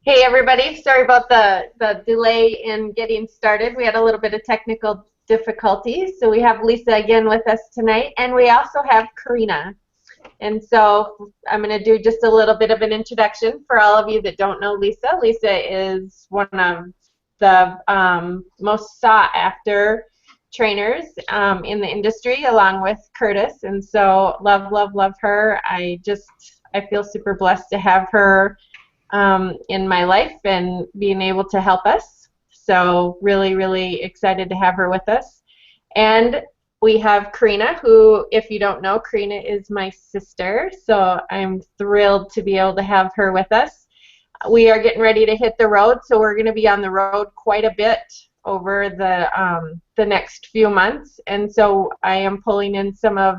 Hey everybody, sorry about the delay in getting started. We had a little bit of technical difficulties. So we have Lisa again with us tonight, and we also have Karina. And so I'm going to do just a little bit of an introduction for all of you that don't know Lisa. Lisa is one of the most sought after trainers in the industry, along with Curtis. And so love her. I feel super blessed to have her in my life and being able to help us. So really excited to have her with us. And we have Karina, who, if you don't know, Karina is my sister. So I'm thrilled to be able to have her with us. We are getting ready to hit the road, so we're going to be on the road quite a bit over the next few months. And so I am pulling in some of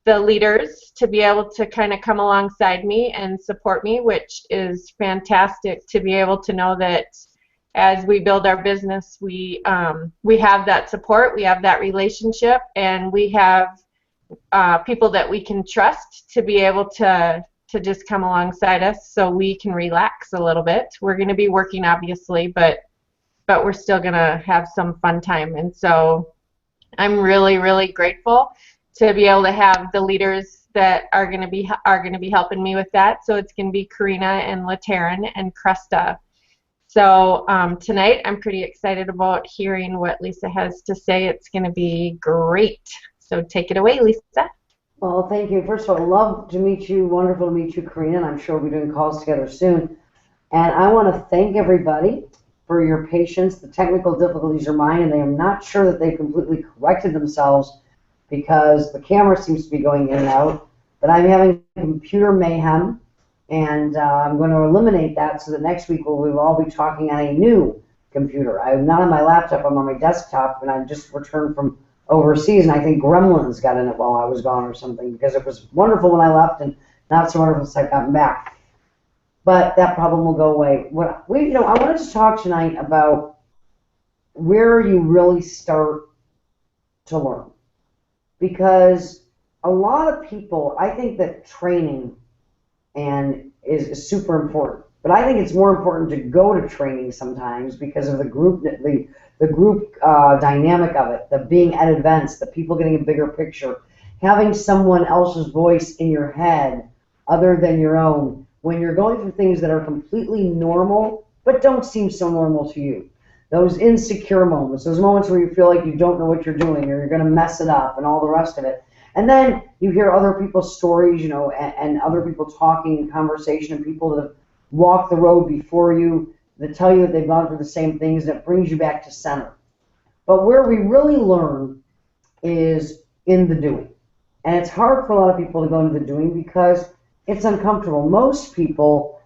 the leaders to be able to kind of come alongside me and support me, which is fantastic to be able to know that as we build our business, we have that support, we have that relationship, and we have people that we can trust to be able to just come alongside us so we can relax a little bit. We're going to be working, obviously, but we're still going to have some fun time. And so I'm really grateful to be able to have the leaders that are going to be helping me with that. So it's going to be Karina and Latarin and Kresta. So tonight I'm pretty excited about hearing what Lisa has to say. It's going to be great. So take it away, Lisa. Well, thank you. First of all, love to meet you. Wonderful to meet you, Karina, and I'm sure we'll be doing calls together soon. And I want to thank everybody for your patience. The technical difficulties are mine, and I am not sure that they've completely corrected themselves because the camera seems to be going in and out. But I'm having computer mayhem, and I'm going to eliminate that so that next week we'll all be talking on a new computer. I'm not on my laptop, I'm on my desktop, and I just returned from overseas, and I think Gremlins got in it while I was gone or something, because it was wonderful when I left and not so wonderful since I've gotten back. But that problem will go away. I wanted to talk tonight about where you really start to learn. Because a lot of people, I think that training is super important. But I think it's more important to go to training sometimes because of the group dynamic of it, the being at events, the people getting a bigger picture, having someone else's voice in your head other than your own when you're going through things that are completely normal but don't seem so normal to you. Those insecure moments, those moments where you feel like you don't know what you're doing or you're going to mess it up and all the rest of it. And then you hear other people's stories, and other people talking in conversation, and people that have walked the road before you that tell you that they've gone through the same things, and it brings you back to center. But where we really learn is in the doing. And it's hard for a lot of people to go into the doing because it's uncomfortable. Most people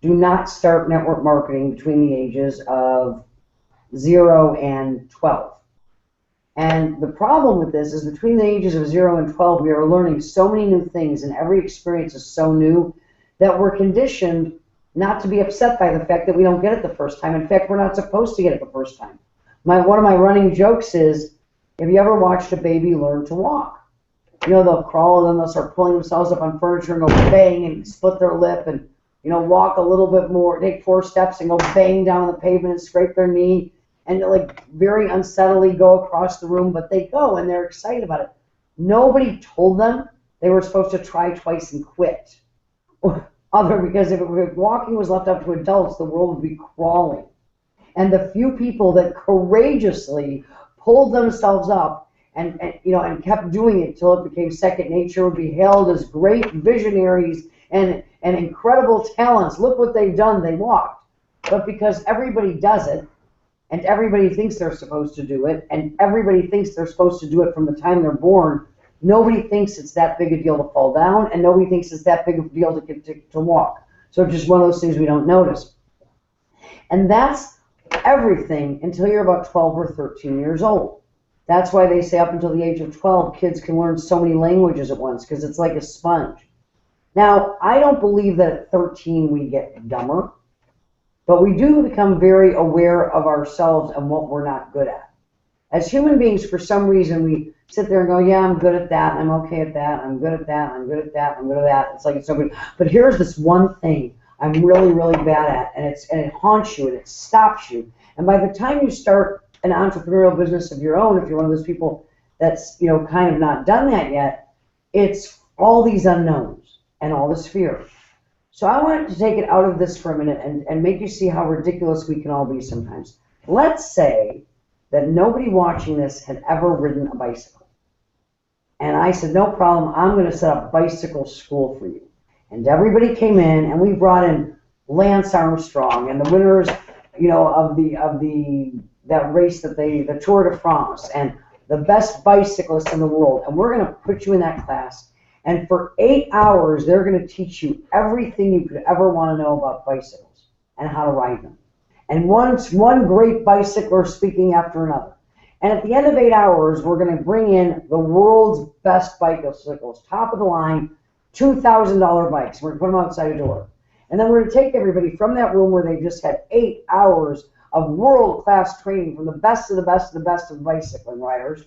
do not start network marketing between the ages of 0 and 12. And the problem with this is between the ages of 0 and 12, we are learning so many new things, and every experience is so new that we're conditioned not to be upset by the fact that we don't get it the first time. In fact, we're not supposed to get it the first time. One of my running jokes is, have you ever watched a baby learn to walk? They'll crawl and then they'll start pulling themselves up on furniture and go bang and split their lip and, walk a little bit more, take 4 steps and go bang down the pavement and scrape their knee. And like very unsteadily go across the room, but they go and they're excited about it. Nobody told them they were supposed to try twice and quit. Because if walking was left up to adults, the world would be crawling. And the few people that courageously pulled themselves up and kept doing it till it became second nature would be hailed as great visionaries and incredible talents. Look what they've done, they walked. But because everybody does it, and everybody thinks they're supposed to do it, and everybody thinks they're supposed to do it from the time they're born, nobody thinks it's that big a deal to fall down, and nobody thinks it's that big of a deal to walk. So it's just one of those things we don't notice. And that's everything until you're about 12 or 13 years old. That's why they say up until the age of 12, kids can learn so many languages at once, because it's like a sponge. Now, I don't believe that at 13 we get dumber. But we do become very aware of ourselves and what we're not good at. As human beings, for some reason, we sit there and go, yeah, I'm good at that, I'm okay at that, I'm good at that, I'm good at that, I'm good at that. It's like it's so good. But here's this one thing. I'm really, really bad at, and it haunts you and it stops you. And by the time you start an entrepreneurial business of your own, if you're one of those people that's, you know, kind of not done that yet, it's all these unknowns and all this fear. So I wanted to take it out of this for a minute and make you see how ridiculous we can all be sometimes. Let's say that nobody watching this had ever ridden a bicycle. And I said, no problem, I'm going to set up bicycle school for you. And everybody came in, and we brought in Lance Armstrong and the winners, you know, of that race the Tour de France, and the best bicyclists in the world. And we're going to put you in that class. And for 8 hours, they're going to teach you everything you could ever want to know about bicycles and how to ride them. And one great bicycler speaking after another. And at the end of 8 hours, we're going to bring in the world's best bicycles, top of the line, $2,000 bikes. We're going to put them outside a door. And then we're going to take everybody from that room where they just had 8 hours of world-class training from the best of the best of the best of bicycling riders.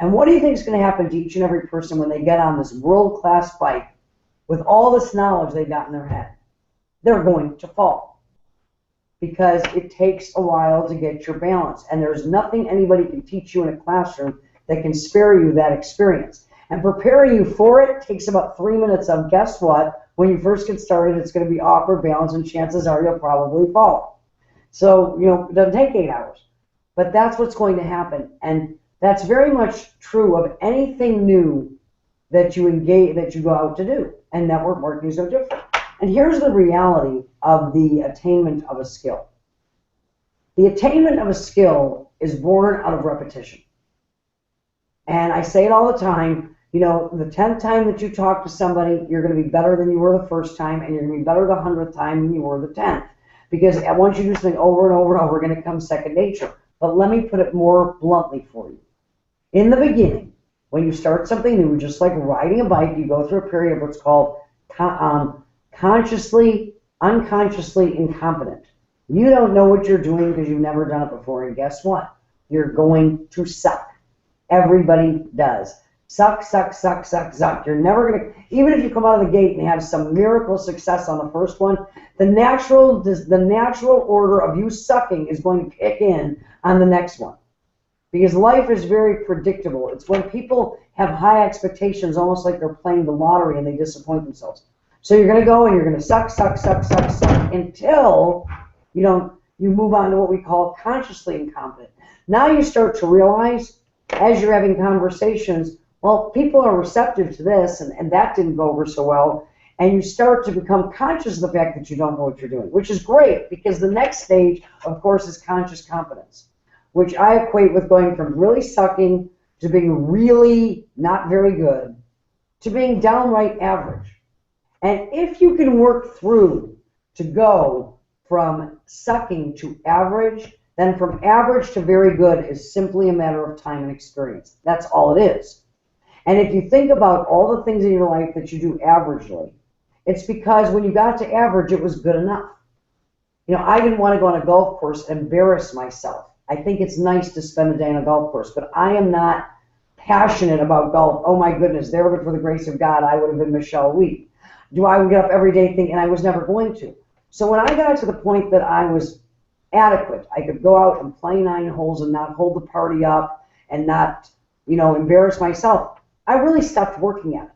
And what do you think is going to happen to each and every person when they get on this world-class bike with all this knowledge they've got in their head? They're going to fall, because it takes a while to get your balance. And there's nothing anybody can teach you in a classroom that can spare you that experience. And preparing you for it takes about 3 minutes of, guess what? When you first get started, it's going to be awkward balance, and chances are you'll probably fall. So, you know, it doesn't take 8 hours. But that's what's going to happen. And that's very much true of anything new that you go out to do. And network marketing is no different. And here's the reality of the attainment of a skill. The attainment of a skill is born out of repetition. And I say it all the time, you know, the 10th time that you talk to somebody, you're going to be better than you were the first time, and you're going to be better the 100th time than you were the 10th. Because once you do something over and over and over, it's going to become second nature. But let me put it more bluntly for you. In the beginning, when you start something new, just like riding a bike, you go through a period of what's called consciously, unconsciously incompetent. You don't know what you're doing because you've never done it before, and guess what? You're going to suck. Everybody does. Suck, suck, suck, suck, suck. You're never going to, even if you come out of the gate and have some miracle success on the first one, the natural order of you sucking is going to kick in on the next one. Because life is very predictable. It's when people have high expectations, almost like they're playing the lottery, and they disappoint themselves. So you're going to go and you're going to suck, suck, suck, suck, suck until you move on to what we call consciously incompetent. Now you start to realize, as you're having conversations, well, people are receptive to this, and that didn't go over so well. And you start to become conscious of the fact that you don't know what you're doing, which is great, because the next stage, of course, is conscious competence, which I equate with going from really sucking to being really not very good to being downright average. And if you can work through to go from sucking to average, then from average to very good is simply a matter of time and experience. That's all it is. And if you think about all the things in your life that you do averagely, it's because when you got to average, it was good enough. You know, I didn't want to go on a golf course and embarrass myself. I think it's nice to spend a day on a golf course, but I am not passionate about golf. Oh my goodness, there but for the grace of God, I would have been Michelle Wheat. I would get up every day thinking I was never going to. So when I got to the point that I was adequate, I could go out and play 9 holes and not hold the party up and not, embarrass myself, I really stopped working at it.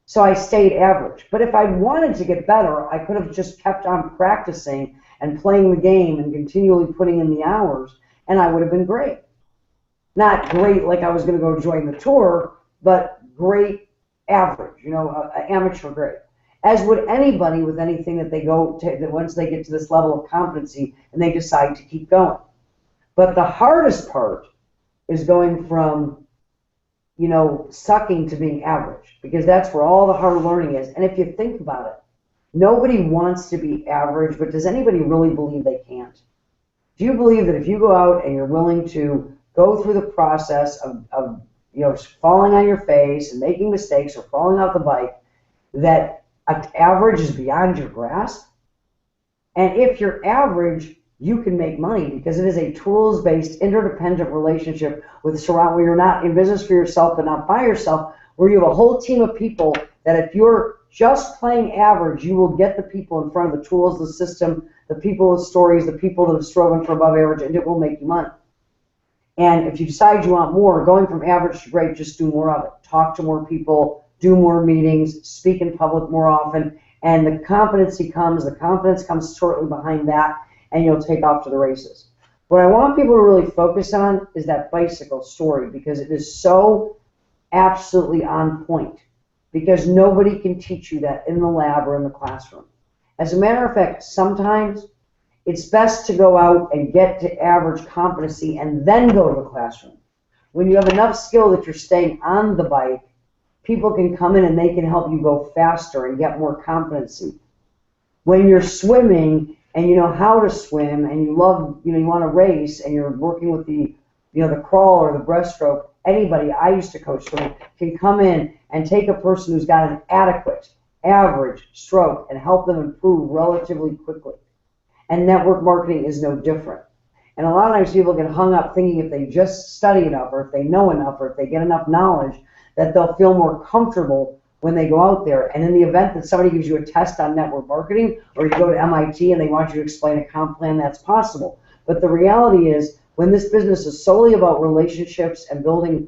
So I stayed average. But if I wanted to get better, I could have just kept on practicing and playing the game and continually putting in the hours, and I would have been great. Not great like I was going to go join the tour, but great average, amateur grade. As would anybody with anything that they go to, that once they get to this level of competency and they decide to keep going. But the hardest part is going from, sucking to being average, because that's where all the hard learning is. And if you think about it, nobody wants to be average, but does anybody really believe they can't? Do you believe that if you go out and you're willing to go through the process of falling on your face and making mistakes or falling off the bike, that average is beyond your grasp? And if you're average, you can make money, because it is a tools-based, interdependent relationship where you're not in business for yourself but not by yourself, where you have a whole team of people that if you're Just playing average, you will get the people in front of the tools, the system, the people with stories, the people that have struggled for above average, and it will make you money. And if you decide you want more, going from average to great, just do more of it. Talk to more people, do more meetings, speak in public more often, and the competency comes, the confidence comes shortly behind that, and you'll take off to the races. What I want people to really focus on is that bicycle story, because it is so absolutely on point, because nobody can teach you that in the lab or in the classroom. As a matter of fact, sometimes it's best to go out and get to average competency and then go to the classroom. When you have enough skill that you're staying on the bike, people can come in and they can help you go faster and get more competency. When you're swimming and you know how to swim and you love, you want to race and you're working with the, the crawl or the breaststroke, anybody, I used to coach swimming, can come in and take a person who's got an adequate, average stroke and help them improve relatively quickly. And network marketing is no different. And a lot of times people get hung up thinking if they just study enough or if they know enough or if they get enough knowledge that they'll feel more comfortable when they go out there. And in the event that somebody gives you a test on network marketing or you go to MIT and they want you to explain a comp plan, that's possible. But the reality is when this business is solely about relationships and building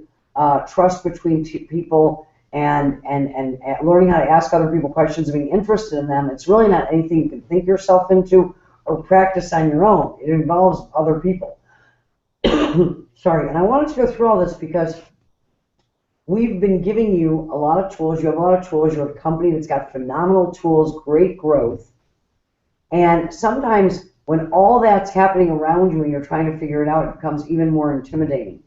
trust between people and learning how to ask other people questions and being interested in them, it's really not anything you can think yourself into or practice on your own. It involves other people. Sorry, and I wanted to go through all this because we've been giving you a lot of tools. You have a lot of tools. You have a company that's got phenomenal tools, great growth. And sometimes when all that's happening around you and you're trying to figure it out, it becomes even more intimidating.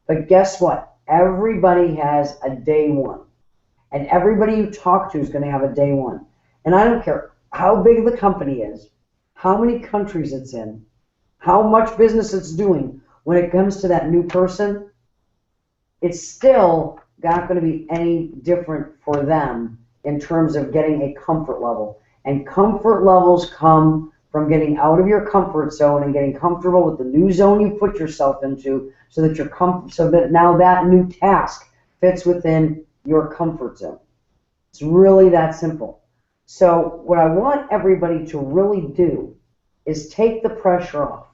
But guess what? Everybody has a day one. And everybody you talk to is going to have a day one. And I don't care how big the company is, how many countries it's in, how much business it's doing, when it comes to that new person, it's still not going to be any different for them in terms of getting a comfort level. And comfort levels come from getting out of your comfort zone and getting comfortable with the new zone you put yourself into so that now that new task fits within your comfort zone. It's really that simple. So what I want everybody to really do is take the pressure off.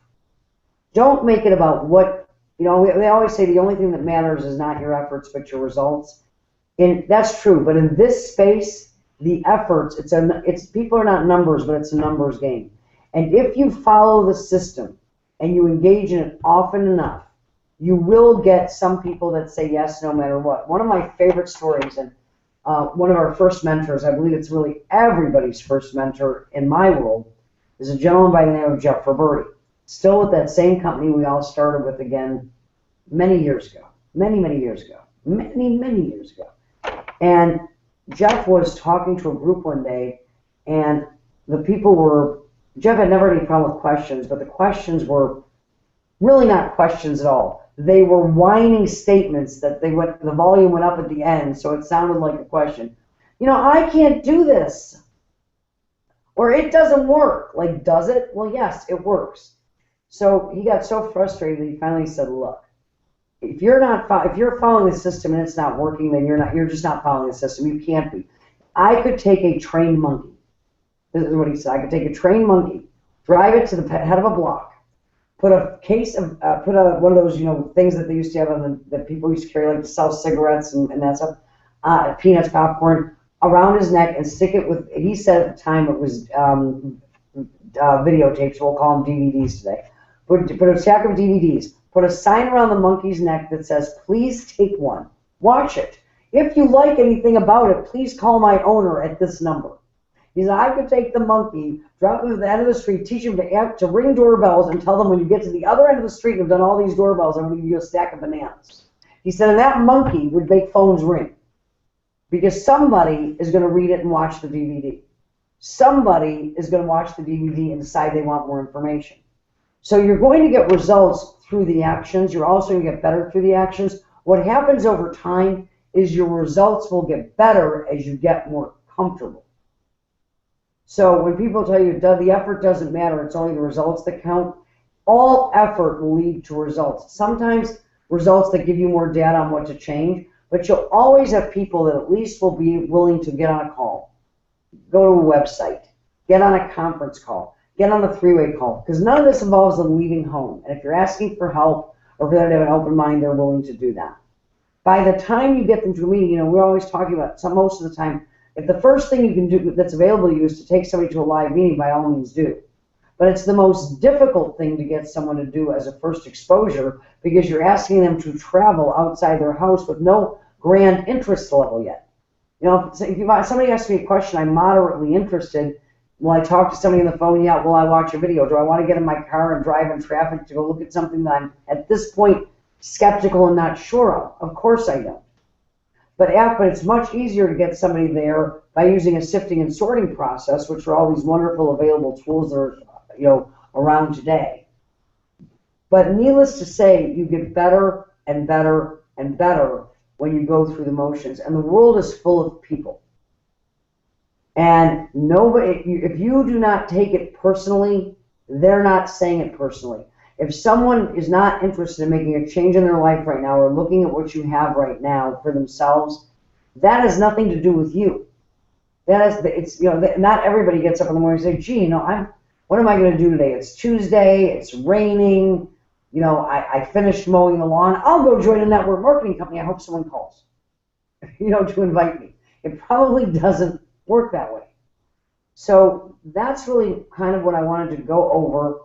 Don't make it about what, they always say the only thing that matters is not your efforts but your results. And that's true, but in this space, the efforts, it's people are not numbers, but it's a numbers game. And if you follow the system and you engage in it often enough, you will get some people that say yes no matter what. One of my favorite stories, and one of our first mentors, I believe it's really everybody's first mentor in my world, is a gentleman by the name of Jeff Roberti. Still with that same company we all started with again many years ago. Many years ago. And Jeff was talking to a group one day, and the people were, Jeff had never had any problem with questions, but the questions were really not questions at all. They were whining statements that the volume went up at the end, so it sounded like a question. I can't do this. Or it doesn't work. Like, does it? Well, yes, it works. So he got so frustrated that he finally said, look, if you're following the system and it's not working, then you're just not following the system. You can't be. I could take a trained monkey. This is what he said. I could take a trained monkey, drive it to the head of a block, put a case of, one of those, things that they used to have that people used to carry, like to sell cigarettes and that stuff, peanuts, popcorn, around his neck and stick it with, he said at the time it was videotapes, we'll call them DVDs today. Put a stack of DVDs, put a sign around the monkey's neck that says, please take one, watch it. If you like anything about it, please call my owner at this number. He said, I could take the monkey, drop him to the end of the street, teach him to ring doorbells and tell them when you get to the other end of the street and have done all these doorbells, I'm going to give you a stack of bananas. He said, and that monkey would make phones ring because somebody is going to read it and watch the DVD. Somebody is going to watch the DVD and decide they want more information. So you're going to get results through the actions. You're also going to get better through the actions. What happens over time is your results will get better as you get more comfortable. So when people tell you the effort doesn't matter, it's only the results that count, all effort will lead to results. Sometimes results that give you more data on what to change, but you'll always have people that at least will be willing to get on a call. go to a website, get on a conference call, get on a three-way call, because none of this involves them leaving home. And if you're asking for help or for them to have an open mind, they're willing to do that. By the time you get them to a meeting, we're always talking about, most of the time, if the first thing you can do that's available to you is to take somebody to a live meeting, by all means do. But it's the most difficult thing to get someone to do as a first exposure, because you're asking them to travel outside their house with no grand interest level yet. If somebody asks me a question, I'm moderately interested. Will I talk to somebody on the phone? Yeah. Will I watch a video? Do I want to get in my car and drive in traffic to go look at something that I'm, at this point, skeptical and not sure of? Of course I don't. But it's much easier to get somebody there by using a sifting and sorting process, which are all these wonderful available tools that are around today. But needless to say, you get better and better and better when you go through the motions. And the world is full of people. And nobody, if you do not take it personally, they're not saying it personally. If someone is not interested in making a change in their life right now or looking at what you have right now for themselves, that has nothing to do with you. Not everybody gets up in the morning and say, gee, what am I going to do today? It's Tuesday, it's raining, I finished mowing the lawn. I'll go join a network marketing company. I hope someone calls, to invite me. It probably doesn't work that way. So that's really kind of what I wanted to go over.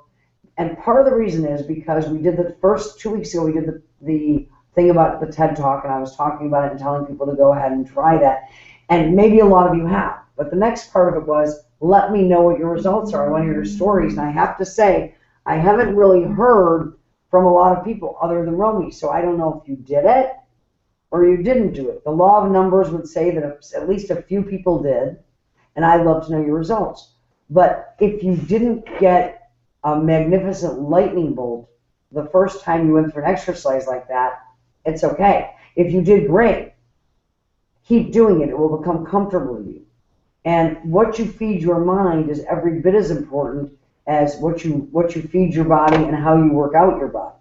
And part of the reason is because we did the first 2 weeks ago, we did the thing about the TED Talk, and I was talking about it and telling people to go ahead and try that. And maybe a lot of you have. But the next part of it was, let me know what your results are. I want to hear your stories. And I have to say, I haven't really heard from a lot of people other than Romy. So I don't know if you did it or you didn't do it. The law of numbers would say that at least a few people did. And I'd love to know your results. But if you didn't get a magnificent lightning bolt the first time you went through an exercise like that, it's okay. If you did great, keep doing it. It will become comfortable with you. And what you feed your mind is every bit as important as what you feed your body and how you work out your body.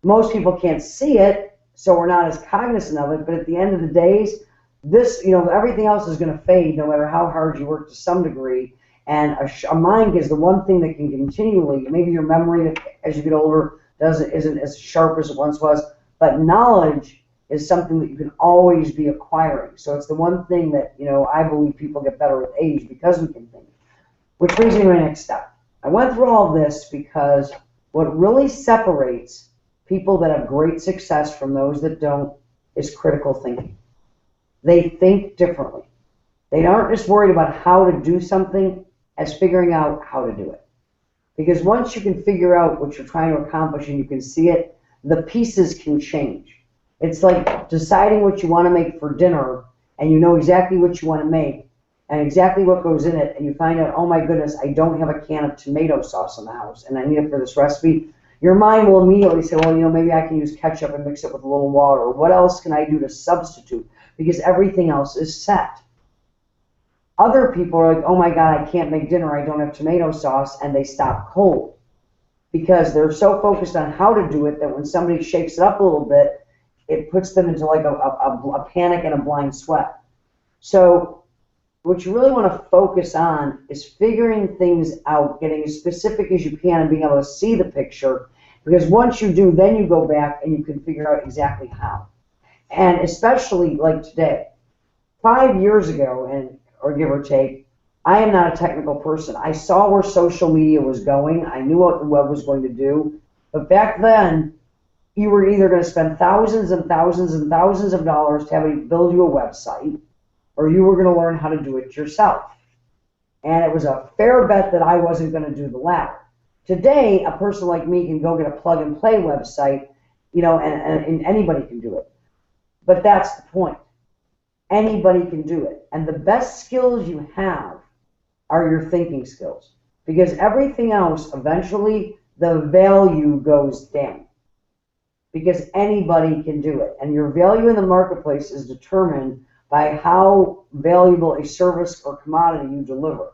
Most people can't see it, so we're not as cognizant of it, but at the end of the days, everything else is going to fade no matter how hard you work to some degree. And a mind is the one thing that can continually, maybe your memory as you get older isn't as sharp as it once was, but knowledge is something that you can always be acquiring. So it's the one thing that, I believe people get better with age because we can think. Which brings me to my next step. I went through all this because what really separates people that have great success from those that don't is critical thinking. They think differently. They aren't just worried about how to do something as figuring out how to do it. Because once you can figure out what you're trying to accomplish and you can see it, the pieces can change. It's like deciding what you want to make for dinner, and you know exactly what you want to make and exactly what goes in it, and you find out, oh my goodness, I don't have a can of tomato sauce in the house, and I need it for this recipe. Your mind will immediately say, well, maybe I can use ketchup and mix it with a little water, or what else can I do to substitute? Because everything else is set. Other people are like, oh my God, I can't make dinner, I don't have tomato sauce, and they stop cold. Because they're so focused on how to do it that when somebody shakes it up a little bit, it puts them into like a panic and a blind sweat. So what you really want to focus on is figuring things out, getting as specific as you can and being able to see the picture. Because once you do, then you go back and you can figure out exactly how. And especially like today, 5 years ago, or give or take, I am not a technical person. I saw where social media was going. I knew what the web was going to do. But back then, you were either going to spend thousands and thousands and thousands of dollars to have it build you a website, or you were going to learn how to do it yourself. And it was a fair bet that I wasn't going to do the latter. Today, a person like me can go get a plug-and-play website, and anybody can do it. But that's the point. Anybody can do it. And the best skills you have are your thinking skills. Because everything else, eventually, the value goes down. Because anybody can do it. And your value in the marketplace is determined by how valuable a service or commodity you deliver.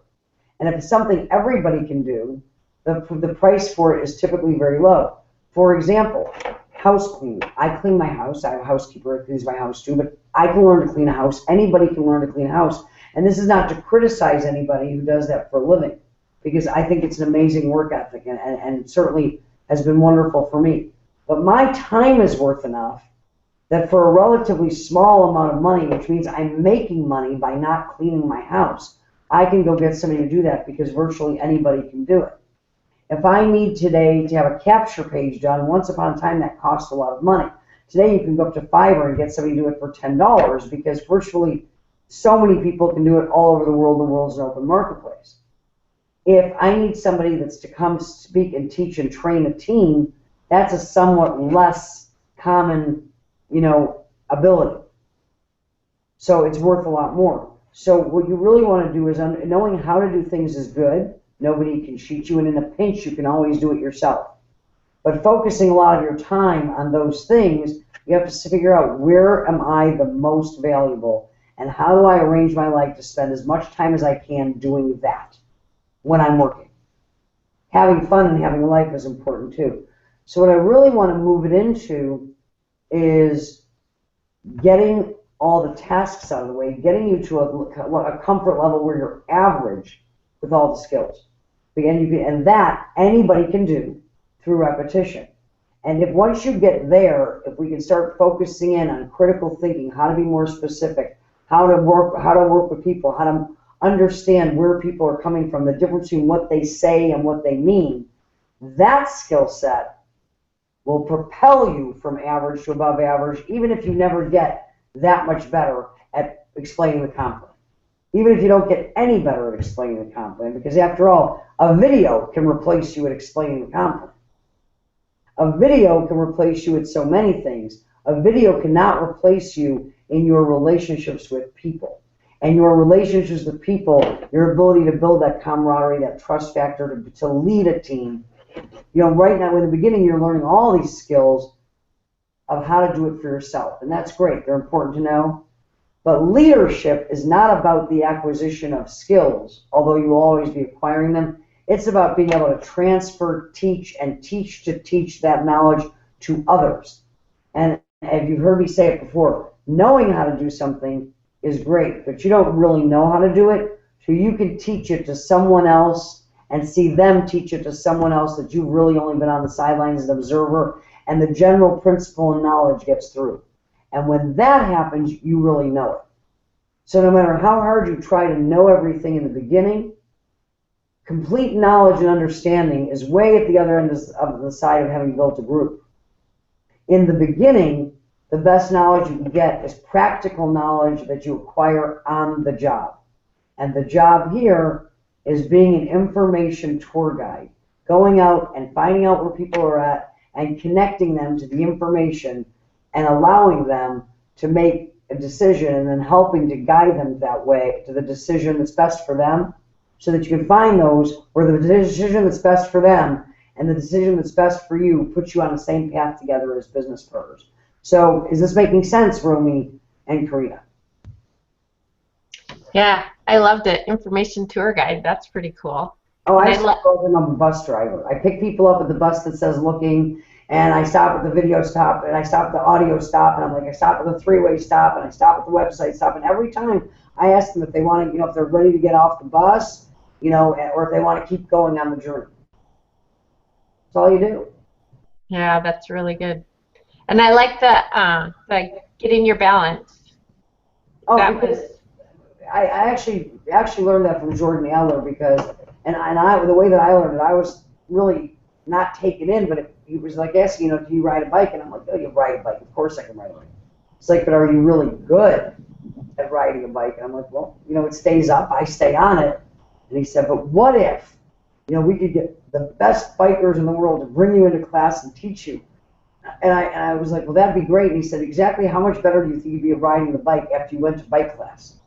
And if it's something everybody can do, the price for it is typically very low. For example, house cleaning. I clean my house. I have a housekeeper who cleans my house too, but I can learn to clean a house. Anybody can learn to clean a house. And this is not to criticize anybody who does that for a living, because I think it's an amazing work ethic and certainly has been wonderful for me. But my time is worth enough that for a relatively small amount of money, which means I'm making money by not cleaning my house, I can go get somebody to do that because virtually anybody can do it. If I need today to have a capture page done, once upon a time that cost a lot of money. Today you can go up to Fiverr and get somebody to do it for $10 because virtually so many people can do it all over the world. The world's an open marketplace. If I need somebody that's to come speak and teach and train a team, that's a somewhat less common, ability. So it's worth a lot more. So what you really want to do is knowing how to do things is good. Nobody can cheat you, and in a pinch, you can always do it yourself. But focusing a lot of your time on those things, you have to figure out where am I the most valuable, and how do I arrange my life to spend as much time as I can doing that when I'm working. Having fun and having a life is important too. So what I really want to move it into is getting all the tasks out of the way, getting you to a comfort level where you're average with all the skills. And that anybody can do through repetition. And if once you get there, if we can start focusing in on critical thinking, how to be more specific, how to work with people, how to understand where people are coming from, the difference between what they say and what they mean, that skill set will propel you from average to above average, even if you never get that much better at explaining the comp plan. Even if you don't get any better at explaining the comp plan, because after all, a video can replace you at explaining the comp plan. A video can replace you at so many things. A video cannot replace you in your relationships with people. And your relationships with people, your ability to build that camaraderie, that trust factor, to lead a team. Right now in the beginning, you're learning all these skills of how to do it for yourself. And that's great. They're important to know. But leadership is not about the acquisition of skills, although you will always be acquiring them. It's about being able to transfer, teach, and teach to teach that knowledge to others. And if you've heard me say it before, knowing how to do something is great, but you don't really know how to do it, so you can teach it to someone else and see them teach it to someone else that you've really only been on the sidelines as an observer, and the general principle and knowledge gets through. And when that happens, you really know it. So no matter how hard you try to know everything in the beginning, complete knowledge and understanding is way at the other end of the side of having built a group. In the beginning, the best knowledge you can get is practical knowledge that you acquire on the job. And the job here is being an information tour guide, going out and finding out where people are at and connecting them to the information and allowing them to make a decision and then helping to guide them that way to the decision that's best for them, so that you can find those where the decision that's best for them and the decision that's best for you puts you on the same path together as business partners. So is this making sense, Broome and Karina? Yeah, I loved it. Information tour guide. That's pretty cool. Oh, I'm a bus driver. I pick people up at the bus that says looking, and I stop at the video stop, and I stop at the audio stop, and I'm like, I stop at the three-way stop, and I stop at the website stop, and every time I ask them if they want to, if they're ready to get off the bus, or if they want to keep going on the journey. That's all you do. Yeah, that's really good. And I like the getting your balance. Oh, I actually learned that from Jordan Eller, because the way that I learned it, I was really not taken in, but he was like asking, do you ride a bike? And I'm like, oh, you ride a bike? Of course I can ride a bike. It's like, but are you really good at riding a bike? And I'm like, well, it stays up, I stay on it. And he said, but what if, we could get the best bikers in the world to bring you into class and teach you? And I was like, well, that'd be great. And he said, exactly how much better do you think you'd be at riding the bike after you went to bike class?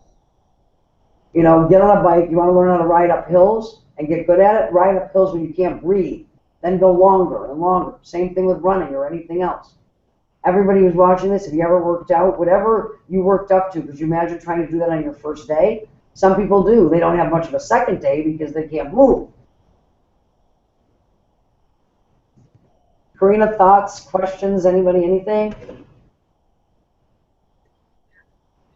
Get on a bike, you want to learn how to ride up hills and get good at it, ride up hills when you can't breathe, then go longer and longer. Same thing with running or anything else. Everybody who's watching this, if you ever worked out, whatever you worked up to, could you imagine trying to do that on your first day? Some people do. They don't have much of a second day because they can't move. Karina, thoughts, questions, anybody, anything?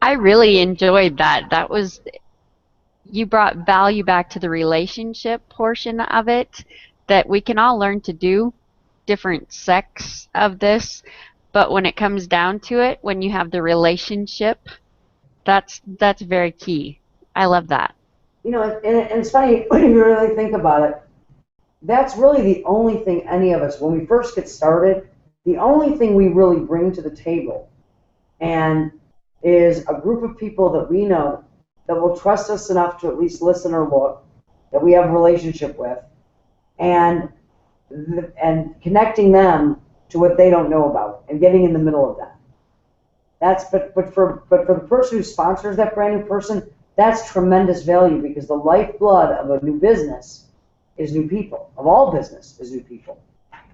I really enjoyed that. That was you brought value back to the relationship portion of it, that we can all learn to do different sects of this, but when it comes down to it, when you have the relationship, that's very key. I love that. You know, and it's funny when you really think about it. That's really the only thing any of us, when we first get started, the only thing we really bring to the table, and is a group of people that we know that will trust us enough to at least listen or look, that we have a relationship with, and connecting them to what they don't know about and getting in the middle of that. But for the person who sponsors that brand new person, that's tremendous value, because the lifeblood of a new business is new people. Of all business is new people.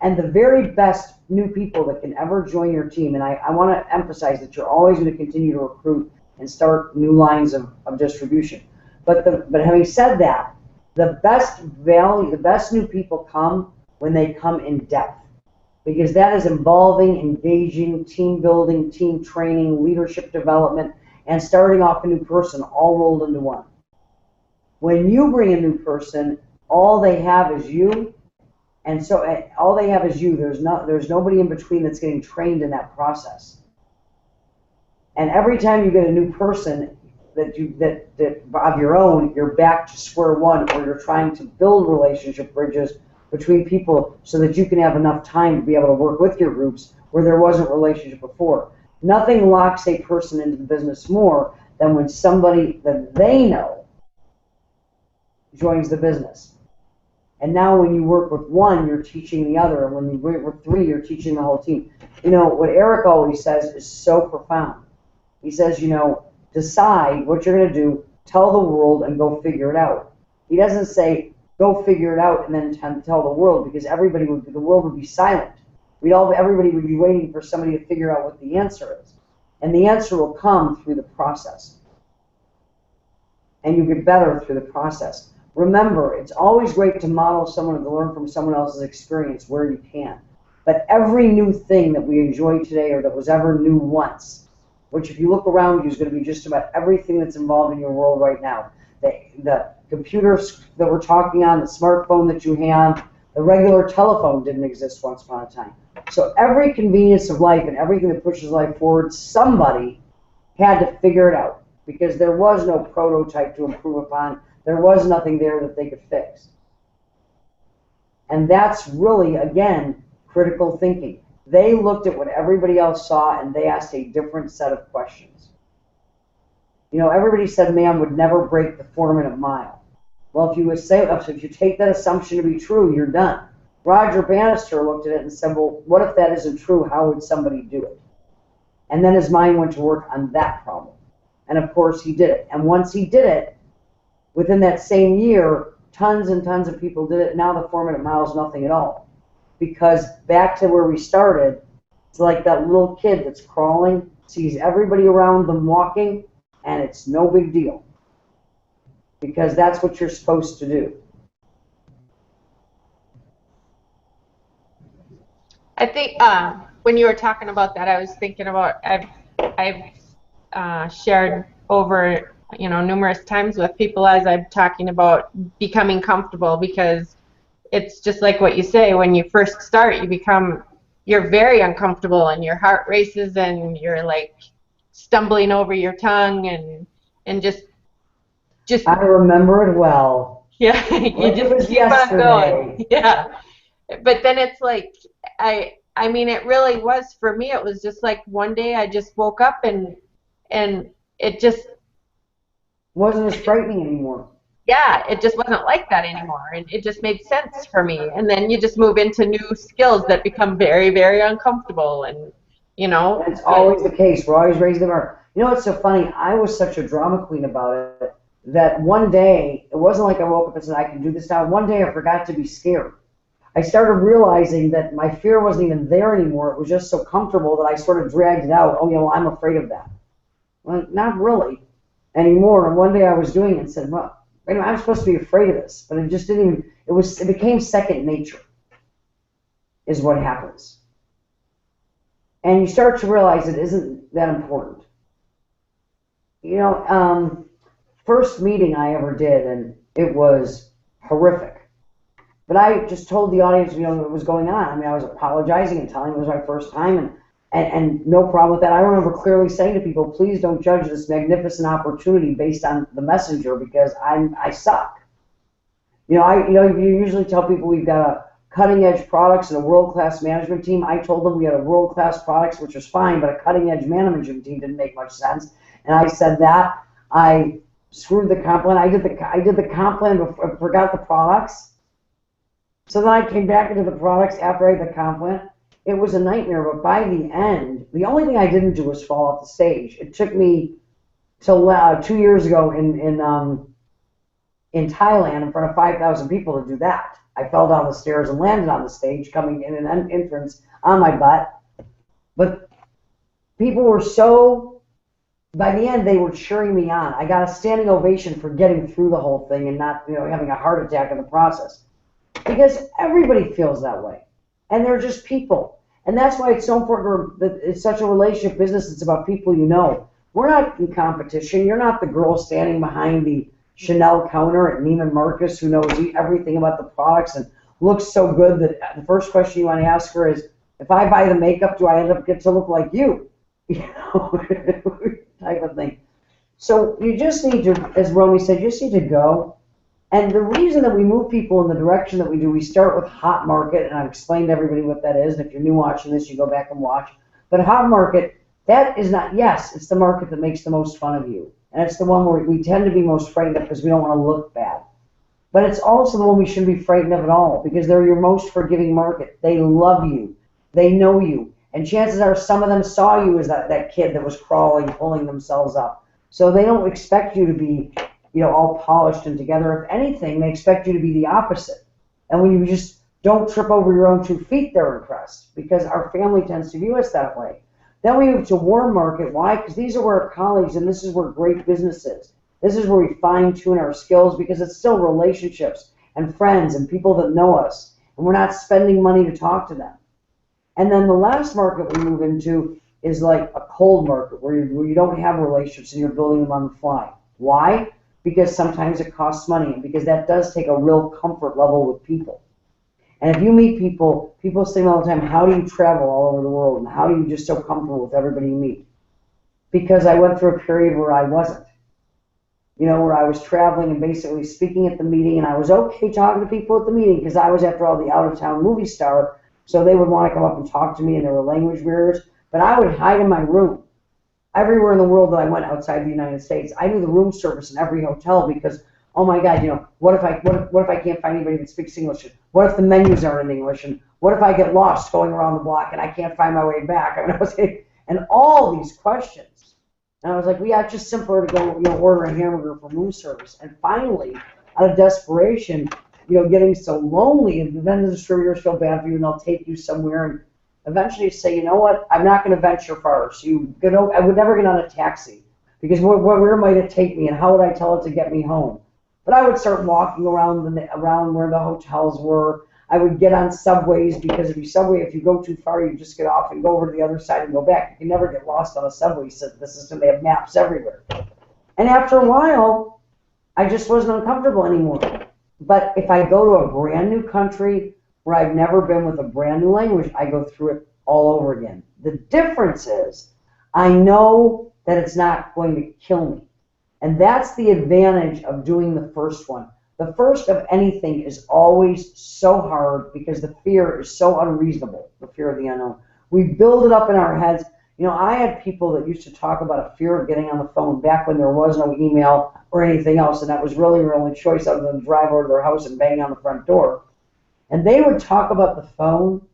And the very best new people that can ever join your team, and I want to emphasize that you're always going to continue to recruit and start new lines of distribution. But having said that, the best value, the best new people come when they come in depth, because that is involving, engaging, team building, team training, leadership development, and starting off a new person all rolled into one. When you bring a new person, all they have is you, and so all they have is you. There's nobody in between that's getting trained in that process. And every time you get a new person that of your own, you're back to square one, or you're trying to build relationship bridges between people so that you can have enough time to be able to work with your groups where there wasn't relationship before. Nothing locks a person into the business more than when somebody that they know joins the business. And now when you work with one, you're teaching the other. And when you work with three, you're teaching the whole team. You know, what Eric always says is so profound. He says, you know, decide what you're going to do, tell the world, and go figure it out. He doesn't say, go figure it out and then tell the world, because the world would be silent. Everybody would be waiting for somebody to figure out what the answer is. And the answer will come through the process. And you get better through the process. Remember, it's always great to model someone, to learn from someone else's experience where you can. But every new thing that we enjoy today, or that was ever new once, which if you look around you is going to be just about everything that's involved in your world right now. The computers that we're talking on, the smartphone that you have, the regular telephone didn't exist once upon a time. So every convenience of life and everything that pushes life forward, somebody had to figure it out, because there was no prototype to improve upon. There was nothing there that they could fix. And that's really, again, critical thinking. They looked at what everybody else saw and they asked a different set of questions. You know, everybody said man would never break the 4-minute mile. Well, if you take that assumption to be true, you're done. Roger Bannister looked at it and said, well, what if that isn't true? How would somebody do it? And then his mind went to work on that problem. And of course he did it. And once he did it, within that same year, tons and tons of people did it. Now the 4-minute mile is nothing at all. Because back to where we started, it's like that little kid that's crawling, sees everybody around them walking, and it's no big deal. Because that's what you're supposed to do. I think when you were talking about that, I was thinking about I've shared over numerous times with people as I'm talking about becoming comfortable, because it's just like what you say, when you first start, you're very uncomfortable and your heart races and you're like stumbling over your tongue and just I remember it well. yeah, you just keep on going. Yeah. But then it's like I mean it really was for me, it was just like one day I just woke up and it just wasn't as frightening anymore. Yeah, it just wasn't like that anymore, and it just made sense for me. And then you just move into new skills that become very, very uncomfortable, and That's always the case. We're always raising the bar. You know what's so funny? I was such a drama queen about it that one day, it wasn't like I woke up and said, I can do this now. One day I forgot to be scared. I started realizing that my fear wasn't even there anymore. It was just so comfortable that I sort of dragged it out. Oh, well, I'm afraid of that. Well, not really anymore. And one day I was doing it and said, well, I'm supposed to be afraid of this, but it just didn't even, it became second nature, is what happens. And you start to realize it isn't that important. first meeting I ever did, and it was horrific. But I just told the audience, what was going on. I mean, I was apologizing and telling them it was my first time, and no problem with that. I remember clearly saying to people, please don't judge this magnificent opportunity based on the messenger, because I suck. You usually tell people we've got a cutting-edge products and a world-class management team. I told them we had a world-class products, which was fine, but a cutting-edge management team didn't make much sense. And I said that. I screwed the comp plan. I did the comp plan before, forgot the products. So then I came back into the products after I had the comp plan. It was a nightmare, but by the end, the only thing I didn't do was fall off the stage. It took me till 2 years ago in Thailand in front of 5,000 people to do that. I fell down the stairs and landed on the stage, coming in an entrance on my butt. But people were by the end, they were cheering me on. I got a standing ovation for getting through the whole thing and not, having a heart attack in the process. Because everybody feels that way. And they're just people. And that's why it's so important that it's such a relationship business. It's about people you know. We're not in competition. You're not the girl standing behind the Chanel counter at Neiman Marcus who knows everything about the products and looks so good that the first question you want to ask her is, if I buy the makeup, do I end up get to look like you? Type of thing. So you just need to, as Romy said, you just need to go. And the reason that we move people in the direction that we do, we start with hot market, and I've explained to everybody what that is. And if you're new watching this, you go back and watch. But hot market, that is not, yes, it's the market that makes the most fun of you. And it's the one where we tend to be most frightened of because we don't want to look bad. But it's also the one we shouldn't be frightened of at all, because they're your most forgiving market. They love you. They know you. And chances are some of them saw you as that kid that was crawling, pulling themselves up. So they don't expect you to be, all polished and together. If anything, they expect you to be the opposite. And when you just don't trip over your own 2 feet, they're impressed, because our family tends to view us that way. Then we move to warm market. Why? Because these are where our colleagues, and this is where great business is. This is where we fine-tune our skills, because it's still relationships and friends and people that know us, and we're not spending money to talk to them. And then the last market we move into is like a cold market, where you don't have relationships and you're building them on the fly. Why? Because sometimes it costs money, and because that does take a real comfort level with people. And if you meet people say all the time, how do you travel all over the world, and how do you just so comfortable with everybody you meet? Because I went through a period where I wasn't. Where I was traveling and basically speaking at the meeting, and I was okay talking to people at the meeting because I was, after all, the out-of-town movie star, so they would want to come up and talk to me, and there were language barriers. But I would hide in my room. Everywhere in the world that I went outside the United States, I knew the room service in every hotel, because, oh my God, what if I can't find anybody that speaks English? What if the menus aren't in English? And what if I get lost going around the block and I can't find my way back? And all these questions. And I was like, yeah, it's just simpler to go, order a hamburger from room service. And finally, out of desperation, getting so lonely, and then the distributors feel bad for you, and they'll take you somewhere, and eventually you say, you know what, I'm not going to venture far. So I would never get on a taxi, because where might it take me, and how would I tell it to get me home? But I would start walking around where the hotels were. I would get on subways, because if you go too far, you just get off and go over to the other side and go back. You can never get lost on a subway system. They have maps everywhere. And after a while, I just wasn't uncomfortable anymore. But if I go to a brand new country where I've never been with a brand new language, I go through it all over again. The difference is I know that it's not going to kill me. And that's the advantage of doing the first one. The first of anything is always so hard, because the fear is so unreasonable, the fear of the unknown. We build it up in our heads. I had people that used to talk about a fear of getting on the phone back when there was no email or anything else, and that was really their only choice other than drive over to their house and bang on the front door. And they would talk about the phone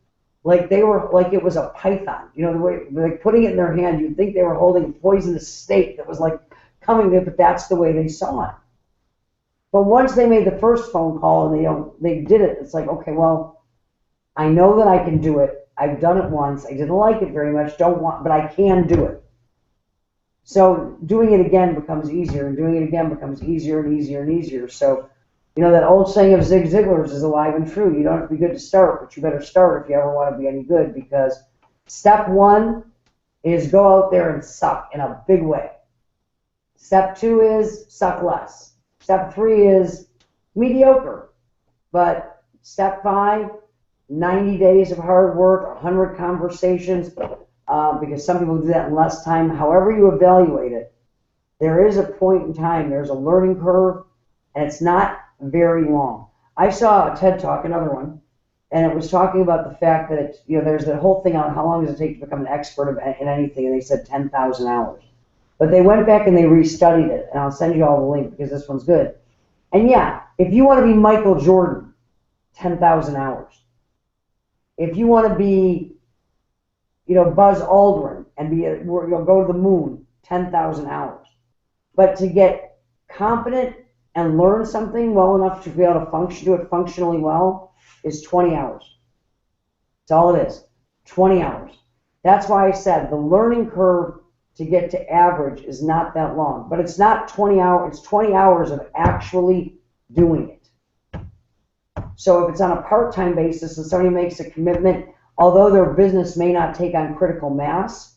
like it was a python. The way, like, putting it in their hand, you'd think they were holding a poisonous snake that was like coming there, but that's the way they saw it. But once they made the first phone call and they did it, it's like, okay, well, I know that I can do it. I've done it once. I didn't like it very much, but I can do it. So doing it again becomes easier, and doing it again becomes easier and easier and easier. So, that old saying of Zig Ziglar's is alive and true. You don't have to be good to start, but you better start if you ever want to be any good, because step one is go out there and suck in a big way. Step 2 is suck less. Step 3 is mediocre. But step 5, 90 days of hard work, 100 conversations, because some people do that in less time. However you evaluate it, there is a point in time, there's a learning curve, and it's not very long. I saw a TED Talk, another one, and it was talking about the fact that there's that whole thing on how long does it take to become an expert in anything, and they said 10,000 hours. But they went back and they restudied it, and I'll send you all the link because this one's good. And yeah, if you want to be Michael Jordan, 10,000 hours. If you want to be, Buzz Aldrin and go to the moon, 10,000 hours. But to get confident and learn something well enough to be able to do it functionally well is 20 hours. That's all it is, 20 hours. That's why I said the learning curve to get to average is not that long. But it's not 20 hours, it's 20 hours of actually doing it. So if it's on a part-time basis and somebody makes a commitment, although their business may not take on critical mass,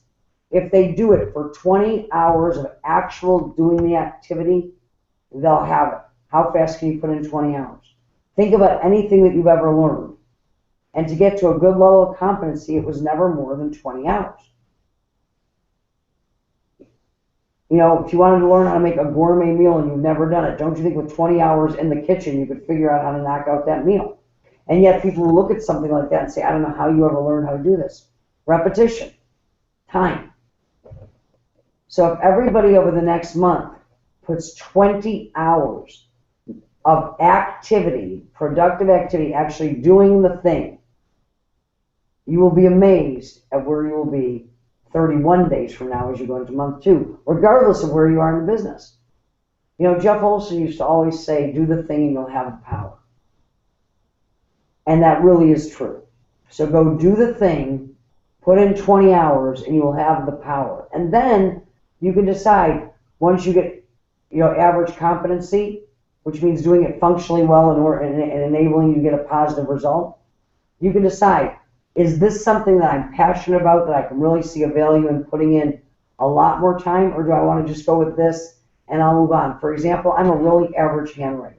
if they do it for 20 hours of actual doing the activity, they'll have it. How fast can you put in 20 hours? Think about anything that you've ever learned. And to get to a good level of competency, it was never more than 20 hours. If you wanted to learn how to make a gourmet meal and you've never done it, don't you think with 20 hours in the kitchen you could figure out how to knock out that meal? And yet people will look at something like that and say, I don't know how you ever learned how to do this. Repetition. Time. So if everybody over the next month puts 20 hours of activity, productive activity, actually doing the thing, you will be amazed at where you will be 31 days from now as you go into month 2, regardless of where you are in the business. Jeff Olson used to always say, do the thing and you'll have the power. And that really is true. So go do the thing, put in 20 hours, and you will have the power. And then you can decide, once you get average competency, which means doing it functionally well and enabling you to get a positive result, you can decide, is this something that I'm passionate about, that I can really see a value in putting in a lot more time, or do I want to just go with this and I'll move on? For example, I'm a really average handwriter.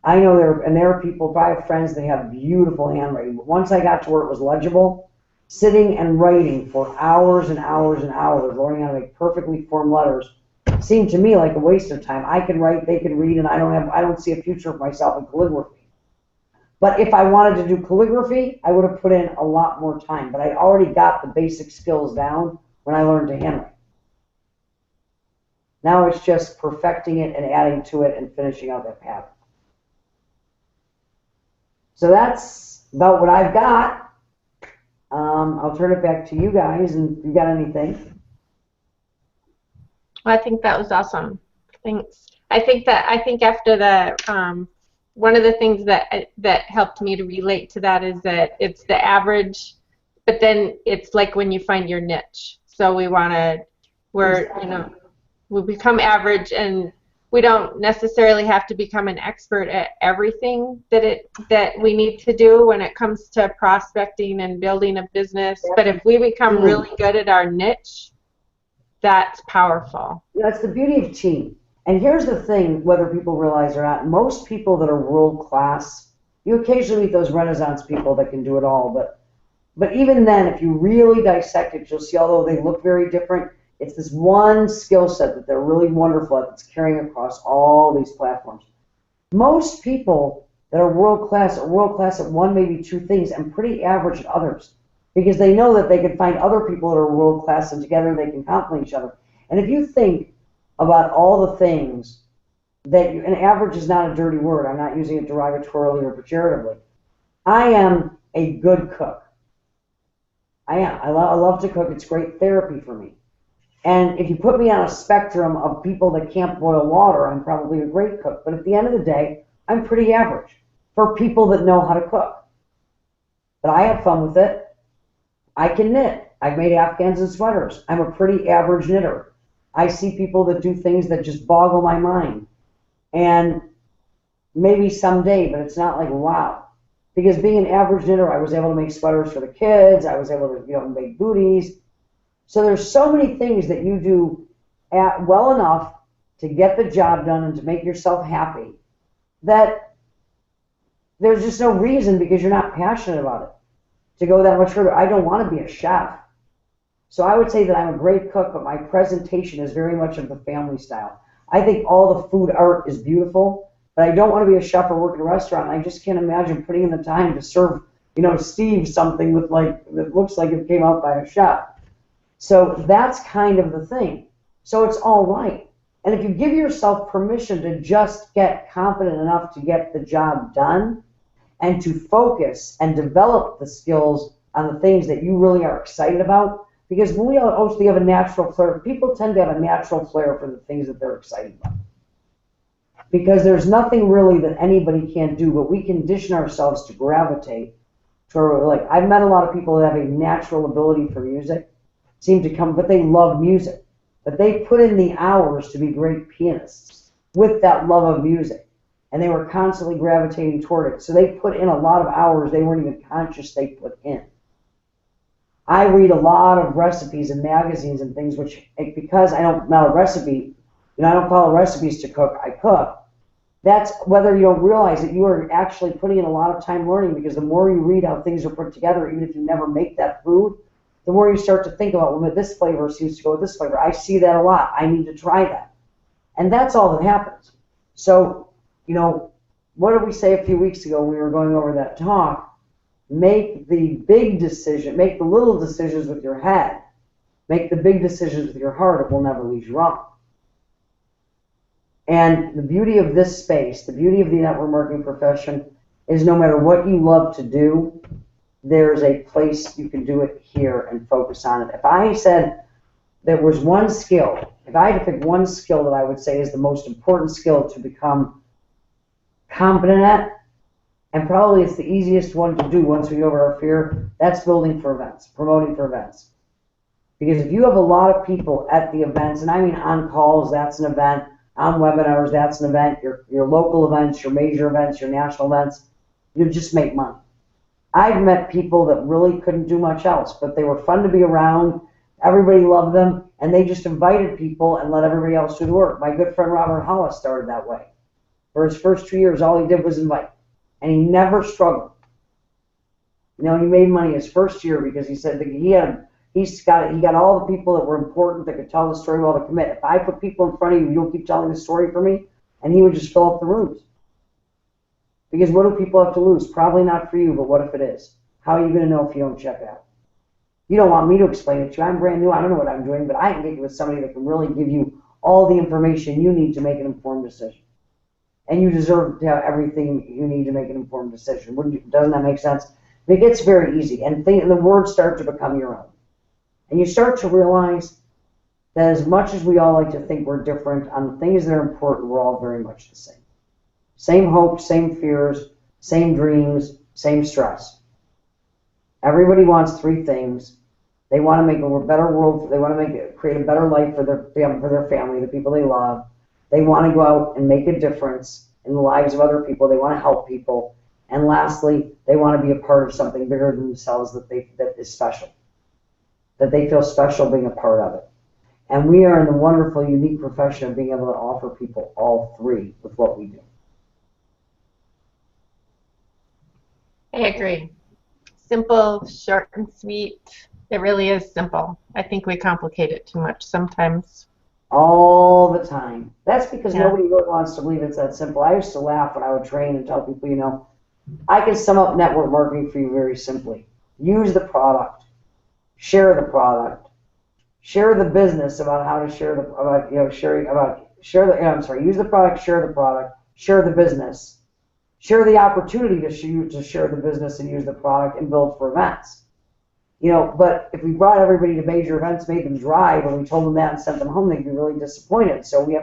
I know there are people, I have friends that have beautiful handwriting, but once I got to where it was legible, sitting and writing for hours and hours and hours, learning how to make perfectly formed letters, seemed to me like a waste of time. I can write, they can read, and I don't see a future for myself in calligraphy. But if I wanted to do calligraphy, I would have put in a lot more time. But I already got the basic skills down when I learned to handwrite. Now it's just perfecting it and adding to it and finishing out that pattern. So that's about what I've got. I'll turn it back to you guys, and if you got anything. I think that was awesome. Thanks. I think after the one of the things that helped me to relate to that is that it's the average, but then it's like when you find your niche. So we become average, and we don't necessarily have to become an expert at everything that we need to do when it comes to prospecting and building a business. But if we become really good at our niche, that's powerful. That's the beauty of team. And here's the thing, whether people realize or not, most people that are world class, you occasionally meet those Renaissance people that can do it all, but even then, if you really dissect it, you'll see, although they look very different, it's this one skill set that they're really wonderful at that's carrying across all these platforms. Most people that are world class at one, maybe two things, and pretty average at others, because they know that they can find other people that are world class, and together they can complement each other. And if you think about all the things that and average is not a dirty word. I'm not using it derogatorily or pejoratively. I am a good cook. I am. I love to cook. It's great therapy for me. And if you put me on a spectrum of people that can't boil water, I'm probably a great cook. But at the end of the day, I'm pretty average for people that know how to cook. But I have fun with it. I can knit. I've made afghans and sweaters. I'm a pretty average knitter. I see people that do things that just boggle my mind. And maybe someday, but it's not like, wow. Because being an average knitter, I was able to make sweaters for the kids. I was able to, make booties. So there's so many things that you do well enough to get the job done and to make yourself happy, that there's just no reason, because you're not passionate about it, to go that much further. I don't want to be a chef. So I would say that I'm a great cook, but my presentation is very much of the family style. I think all the food art is beautiful, but I don't want to be a chef or work in a restaurant. I just can't imagine putting in the time to serve, Steve something with that looks like it came out by a chef. So that's kind of the thing. So it's all right. And if you give yourself permission to just get competent enough to get the job done and to focus and develop the skills on the things that you really are excited about, because we also have a natural flair. People tend to have a natural flair for the things that they're excited about. Because there's nothing really that anybody can't do, but we condition ourselves to gravitate toward, I've met a lot of people that have a natural ability for music, but they love music. But they put in the hours to be great pianists with that love of music. And they were constantly gravitating toward it. So they put in a lot of hours they weren't even conscious they put in. I read a lot of recipes and magazines and things, because I don't know a recipe, I don't follow recipes to cook, I cook. That's whether you don't realize that you are actually putting in a lot of time learning, because the more you read how things are put together, even if you never make that food, the more you start to think about, well, this flavor seems to go with this flavor. I see that a lot. I need to try that. And that's all that happens. So, what did we say a few weeks ago when we were going over that talk? Make the big decision, make the little decisions with your head. Make the big decisions with your heart. It will never lead you wrong. And the beauty of this space, the beauty of the network marketing profession, is no matter what you love to do, there's a place you can do it here and focus on it. If I said there was one skill, if I had to pick one skill that I would say is the most important skill to become competent at, and probably it's the easiest one to do once we get over our fear, that's building for events, promoting for events. Because if you have a lot of people at the events, and I mean on calls, that's an event, on webinars, that's an event, your local events, your major events, your national events, you just make money. I've met people that really couldn't do much else, but they were fun to be around, everybody loved them, and they just invited people and let everybody else do the work. My good friend Robert Hollis started that way. For his first 2 years, all he did was invite. And he never struggled. He made money his first year because he said that he got all the people that were important that could tell the story well to commit. If I put people in front of you, you'll keep telling the story for me, and he would just fill up the rooms. Because what do people have to lose? Probably not for you, but what if it is? How are you going to know if you don't check out? You don't want me to explain it to you. I'm brand new. I don't know what I'm doing, but I can get you with somebody that can really give you all the information you need to make an informed decision. And you deserve to have everything you need to make an informed decision. Doesn't that make sense? It gets very easy, and the words start to become your own. And you start to realize that as much as we all like to think we're different, on the things that are important, we're all very much the same. Same hopes, same fears, same dreams, same stress. Everybody wants three things. They want to make a better world. They want to create a better life for their family, the people they love. They want to go out and make a difference in the lives of other people. They want to help people. And lastly, they want to be a part of something bigger than themselves that is special, that they feel special being a part of it. And we are in the wonderful, unique profession of being able to offer people all three with what we do. I agree. Simple, short, and sweet. It really is simple. I think we complicate it too much sometimes. All the time. That's because Yeah. nobody really wants to believe it's that simple. I used to laugh when I would train and tell people, I can sum up network marketing for you very simply. Use the product. Share the product. Share the business about how to share use the product, share the business. Share the opportunity to share the business and use the product and build for events. But if we brought everybody to major events, made them drive, and we told them that and sent them home, they'd be really disappointed. So we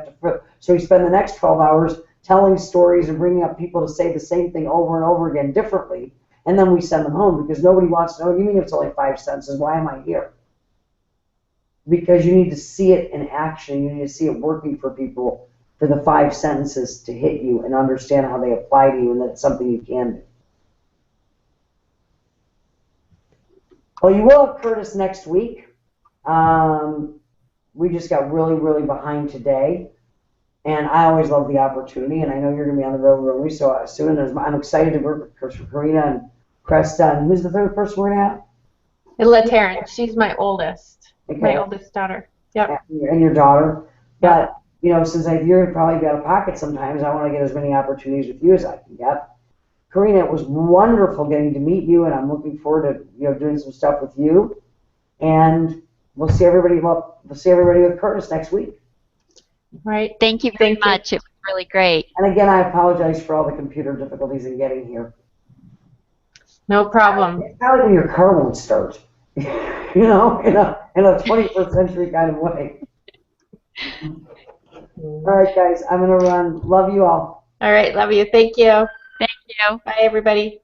spend the next 12 hours telling stories and bringing up people to say the same thing over and over again differently, and then we send them home because nobody wants to know. You mean it's only 5 sentences? Why am I here? Because you need to see it in action. You need to see it working for people for the 5 sentences to hit you and understand how they apply to you and that it's something you can do. Well, you will have Curtis next week. we just got really, really behind today. And I always love the opportunity, and I know you're going to be on the road with me, so soon as I'm excited to work with Karina and Cresta. And who's the third person we're going to have? La Terrence, she's my oldest. Okay. My oldest daughter. Yep. And your daughter. But, you know, since you're going to probably be out of pocket sometimes, I want to get as many opportunities with you as I can get. Karina, it was wonderful getting to meet you, and I'm looking forward to, you know, doing some stuff with you. And we'll see everybody. Well, we'll see everybody with Curtis next week. Right. Thank you very much. It was really great. And again, I apologize for all the computer difficulties in getting here. No problem. It's kind of like when your car won't start, you know, in a 21st century kind of way. All right, guys, I'm going to run. Love you all. All right. Love you. Thank you. Thank you. Bye, everybody.